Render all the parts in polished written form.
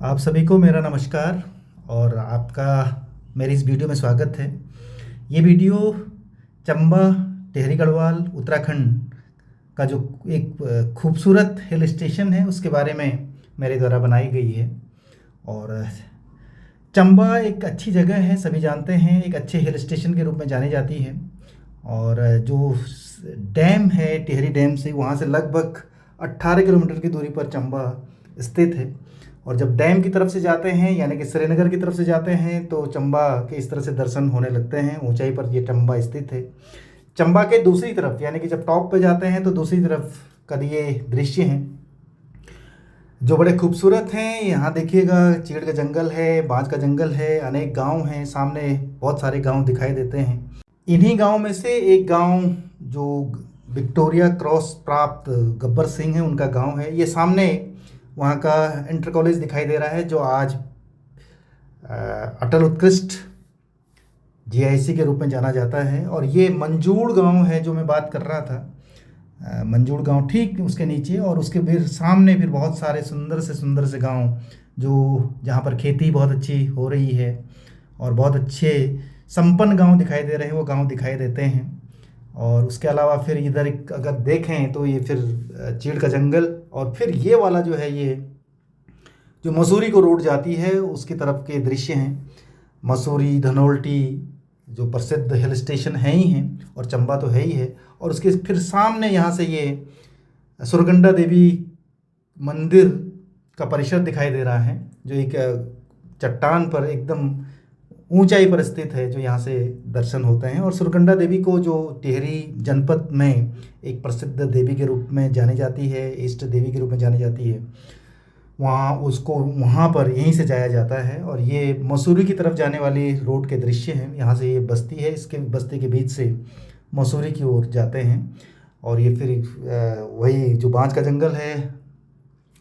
आप सभी को मेरा नमस्कार और आपका मेरी इस वीडियो में स्वागत है। ये वीडियो चंबा टिहरी गढ़वाल उत्तराखंड का जो एक खूबसूरत हिल स्टेशन है उसके बारे में मेरे द्वारा बनाई गई है। और चंबा एक अच्छी जगह है, सभी जानते हैं, एक अच्छे हिल स्टेशन के रूप में जानी जाती है। और जो डैम है टिहरी डैम से, वहाँ से लगभग 18 किलोमीटर की दूरी पर चंबा स्थित है। और जब डैम की तरफ से जाते हैं यानी कि श्रीनगर की तरफ से जाते हैं तो चंबा के इस तरह से दर्शन होने लगते हैं। ऊंचाई पर ये चंबा स्थित है। चंबा के दूसरी तरफ यानी कि जब टॉप पे जाते हैं तो दूसरी तरफ का ये दृश्य हैं जो बड़े खूबसूरत हैं। यहाँ देखिएगा, चीड़ का जंगल है, बांज का जंगल है, अनेक गांव हैं, सामने बहुत सारे गांव दिखाई देते हैं। इन्हीं गांव में से एक गांव जो विक्टोरिया क्रॉस प्राप्त गब्बर सिंह है उनका गांव है। ये सामने वहाँ का इंटर कॉलेज दिखाई दे रहा है जो आज अटल उत्कृष्ट जीआईसी के रूप में जाना जाता है। और ये मंजूड़ गांव है जो मैं बात कर रहा था, मंजूड़ गांव ठीक उसके नीचे। और उसके फिर सामने फिर बहुत सारे सुंदर से गांव जो जहाँ पर खेती बहुत अच्छी हो रही है और बहुत अच्छे संपन्न गांव दिखाई दे रहे हैं, वो गांव दिखाई देते हैं। और उसके अलावा फिर इधर अगर देखें तो ये फिर चीड़ का जंगल और फिर ये वाला जो है ये जो मसूरी को रोड जाती है उसकी तरफ के दृश्य हैं। मसूरी धनोल्टी जो प्रसिद्ध हिल स्टेशन हैं ही हैं और चंबा तो है ही है। और उसके फिर सामने यहाँ से ये सुरगंडा देवी मंदिर का परिसर दिखाई दे रहा है जो एक चट्टान पर एकदम ऊंचाई पर स्थित है, जो यहाँ से दर्शन होते हैं। और सुरगंडा देवी को जो टिहरी जनपद में एक प्रसिद्ध देवी के रूप में जानी जाती है, इष्ट देवी के रूप में जानी जाती है, वहाँ पर यहीं से जाया जाता है। और ये मसूरी की तरफ जाने वाली रोड के दृश्य हैं। यहाँ से ये बस्ती है, इसके बस्ती के बीच से मसूरी की ओर जाते हैं। और ये फिर वही जो बांज का जंगल है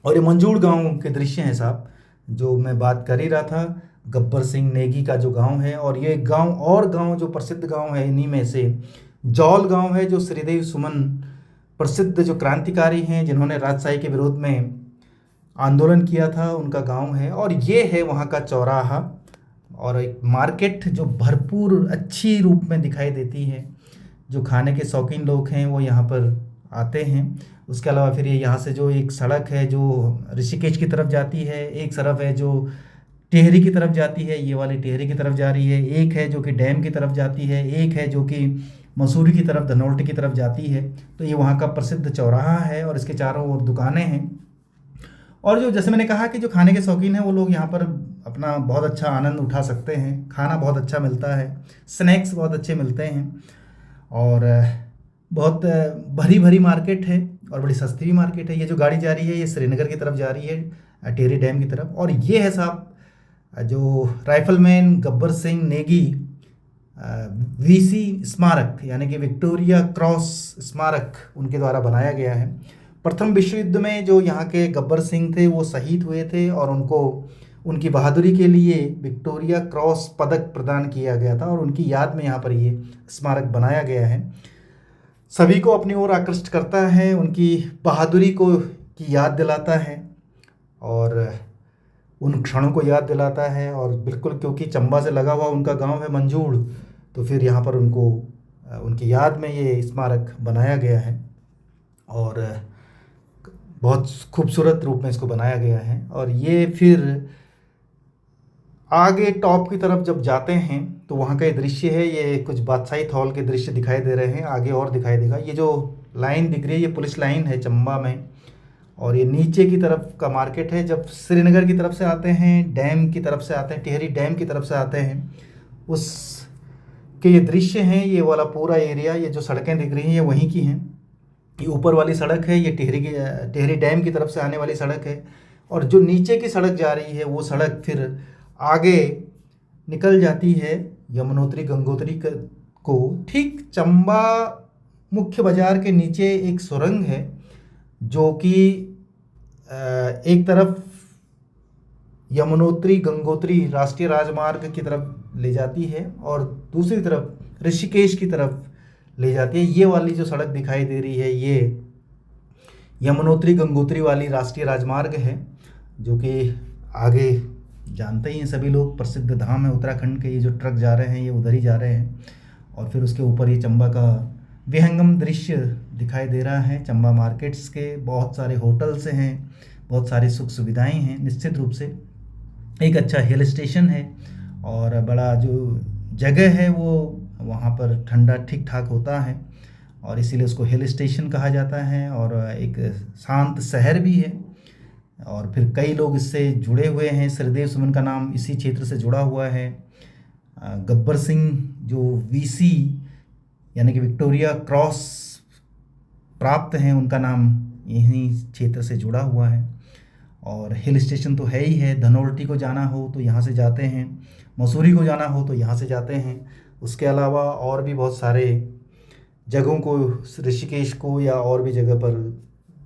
और ये मंजूड़ गांव के दृश्य हैं साहब, जो मैं बात कर ही रहा था, गब्बर सिंह नेगी का जो गांव है। और ये गांव और गांव जो प्रसिद्ध गांव है इन्हीं में से जौल गांव है जो श्रीदेव सुमन प्रसिद्ध जो क्रांतिकारी हैं जिन्होंने राजशाही के विरोध में आंदोलन किया था, उनका गांव है। और ये है वहाँ का चौराहा और एक मार्केट जो भरपूर अच्छी रूप में दिखाई देती है। जो खाने के शौकीन लोग हैं वो यहाँ पर आते हैं। उसके अलावा फिर ये यहाँ से जो एक सड़क है जो ऋषिकेश की तरफ जाती है, एक सड़क है जो टिहरी की तरफ जाती है, ये वाली टिहरी की तरफ जा रही है, एक है जो कि डैम की तरफ जाती है, एक है जो कि मसूरी की तरफ धनौल्टी की तरफ जाती है। तो ये वहाँ का प्रसिद्ध चौराहा है और इसके चारों ओर दुकानें हैं। और जो जैसे मैंने कहा कि जो खाने के शौकीन हैं वो लोग यहाँ पर अपना बहुत अच्छा आनंद उठा सकते हैं। खाना बहुत अच्छा मिलता है, स्नैक्स बहुत अच्छे मिलते हैं और बहुत भरी भरी मार्केट है और बड़ी सस्ती भी मार्केट है। ये जो गाड़ी जा रही है ये श्रीनगर की तरफ जा रही है, टिहरी डैम की तरफ। और ये है साहब जो राइफलमैन गब्बर सिंह नेगी वीसी स्मारक यानी कि विक्टोरिया क्रॉस स्मारक उनके द्वारा बनाया गया है। प्रथम विश्व युद्ध में जो यहाँ के गब्बर सिंह थे वो शहीद हुए थे और उनको उनकी बहादुरी के लिए विक्टोरिया क्रॉस पदक प्रदान किया गया था और उनकी याद में यहाँ पर ये स्मारक बनाया गया है। सभी को अपनी ओर आकृष्ट करता है, उनकी बहादुरी को की याद दिलाता है और उन क्षणों को याद दिलाता है। और बिल्कुल क्योंकि चंबा से लगा हुआ उनका गांव है मंजूड़, तो फिर यहाँ पर उनको उनकी याद में ये स्मारक बनाया गया है और बहुत खूबसूरत रूप में इसको बनाया गया है। और ये फिर आगे टॉप की तरफ जब जाते हैं तो वहाँ का ये दृश्य है, ये कुछ बादशाही थॉल के दृश्य दिखाई दे रहे हैं, आगे और दिखाई देगा। ये जो लाइन दिख रही है ये पुलिस लाइन है चंबा में और ये नीचे की तरफ का मार्केट है। जब श्रीनगर की तरफ से आते हैं, डैम की तरफ से आते हैं, टिहरी डैम की तरफ से आते हैं, उस के ये दृश्य हैं। ये वाला पूरा एरिया, ये जो सड़कें दिख रही हैं ये वहीं की हैं। ये ऊपर वाली सड़क है, ये टिहरी डैम की तरफ से आने वाली सड़क है। और जो नीचे की सड़क जा रही है वो सड़क फिर आगे निकल जाती है यमुनोत्री गंगोत्री को। ठीक चंबा मुख्य बाजार के नीचे एक सुरंग है जो कि एक तरफ यमुनोत्री गंगोत्री राष्ट्रीय राजमार्ग की तरफ ले जाती है और दूसरी तरफ ऋषिकेश की तरफ ले जाती है। ये वाली जो सड़क दिखाई दे रही है ये यमुनोत्री गंगोत्री वाली राष्ट्रीय राजमार्ग है जो कि आगे जानते ही हैं सभी लोग, प्रसिद्ध धाम है उत्तराखंड के। ये जो ट्रक जा रहे हैं ये उधर ही जा रहे हैं। और फिर उसके ऊपर ये चंबा का विहंगम दृश्य दिखाई दे रहा है। चंबा मार्केट्स के बहुत सारे होटल्स हैं, बहुत सारी सुख सुविधाएं हैं। निश्चित रूप से एक अच्छा हिल स्टेशन है और बड़ा जो जगह है वो वहाँ पर ठंडा ठीक ठाक होता है और इसीलिए उसको हिल स्टेशन कहा जाता है। और एक शांत शहर भी है और फिर कई लोग इससे जुड़े हुए हैं। श्रीदेव सुमन का नाम इसी क्षेत्र से जुड़ा हुआ है। गब्बर सिंह जो वीसी यानी कि विक्टोरिया क्रॉस प्राप्त हैं, उनका नाम यहीं क्षेत्र से जुड़ा हुआ है। और हिल स्टेशन तो है ही है। धनौल्टी को जाना हो तो यहाँ से जाते हैं, मसूरी को जाना हो तो यहाँ से जाते हैं। उसके अलावा और भी बहुत सारे जगहों को, ऋषिकेश को या और भी जगह पर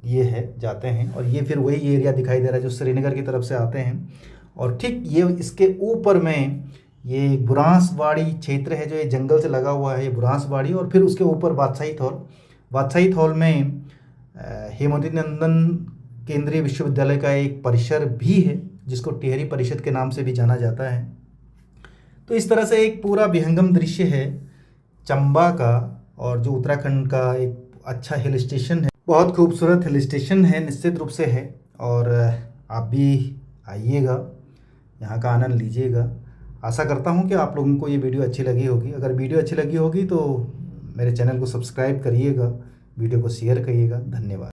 ये है जाते हैं। और ये फिर वही एरिया दिखाई दे रहा है जो श्रीनगर की तरफ से आते हैं। और ठीक ये इसके ऊपर में ये बुरांसवाड़ी क्षेत्र है जो ये जंगल से लगा हुआ है, ये बुरांसवाड़ी। और फिर उसके ऊपर बादशाही थौल में हेमवती नंदन केंद्रीय विश्वविद्यालय का एक परिसर भी है जिसको टिहरी परिषद के नाम से भी जाना जाता है। तो इस तरह से एक पूरा विहंगम दृश्य है चंबा का, और जो उत्तराखंड का एक अच्छा हिल स्टेशन है, बहुत खूबसूरत हिल स्टेशन है, निश्चित रूप से है। और आप भी आइएगा, यहाँ का आनंद लीजिएगा। आशा करता हूँ कि आप लोगों को ये वीडियो अच्छी लगी होगी। अगर वीडियो अच्छी लगी होगी तो मेरे चैनल को सब्सक्राइब करिएगा, वीडियो को शेयर करिएगा। धन्यवाद।